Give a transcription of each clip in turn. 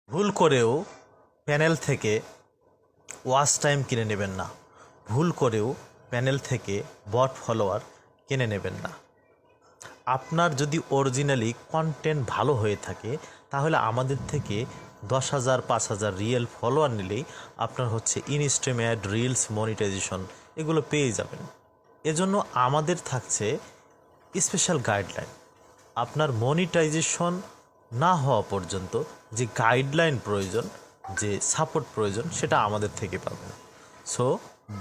ভুল করেও প্যানেল থেকে ওয়াচ টাইম কিনে নেবেন না। ভুল করেও প্যানেল থেকে বট ফলোয়ার কিনে নেবেন না। আপনার যদি অরিজিনালি কন্টেন্ট ভালো হয়ে থাকে তাহলে আমাদের থেকে 10,000 5,000 রিয়েল ফলোয়ার নিলেই আপনার হচ্ছে ইনস্ট্রিম অ্যাড, রিলস, মনিটাইজেশন এগুলো পেয়ে যাবেন। এজন্য আমাদের থাকছে স্পেশাল গাইডলাইন। আপনার মনিটাইজেশন না হওয়া পর্যন্ত যে গাইডলাইন প্রয়োজন, যে সাপোর্ট প্রয়োজন, সেটা আমাদের থেকে পাবেন। সো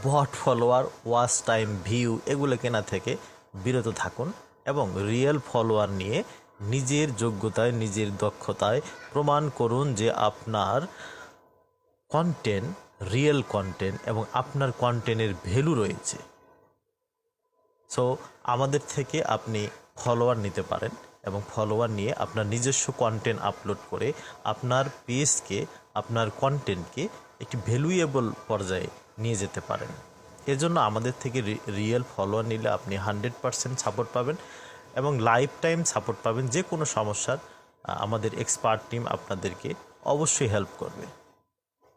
বট ফলোয়ার, ওয়াচ টাইম, ভিউ এগুলো কেনা থেকে বিরত থাকুন এবং রিয়েল ফলোয়ার নিয়ে নিজের যোগ্যতায়, নিজের দক্ষতায় প্রমাণ করুন যে আপনার কন্টেন্ট রিয়েল কন্টেন্ট এবং আপনার কন্টেন্টের ভ্যালু রয়েছে। সো আমাদের থেকে আপনি ফলোয়ার নিতে পারেন এবং ফলোয়ার নিয়ে আপনার নিজস্ব কন্টেন্ট আপলোড করে আপনার পেজকে, আপনার কন্টেন্টকে একটি ভ্যালুয়েবল পর্যায়ে নিয়ে যেতে পারেন। এজন্য আমাদের থেকে রিয়েল ফলোয়ার নিলে আপনি 100% সাপোর্ট পাবেন এবং লাইফ টাইম সাপোর্ট পাবেন। যে কোনো সমস্যার আমাদের এক্সপার্ট টিম আপনাদেরকে অবশ্যই হেল্প করবে।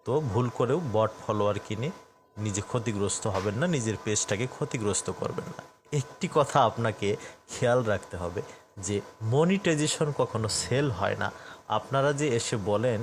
তো ভুল করেও বট ফলোয়ার কিনে নিজে ক্ষতিগ্রস্ত হবেন না, নিজের পেজটাকে ক্ষতিগ্রস্ত করবেন না। একটি কথা আপনাকে খেয়াল রাখতে হবে যে মনিটাইজেশন কখনো সেল হয় না। আপনারা যে এসে বলেন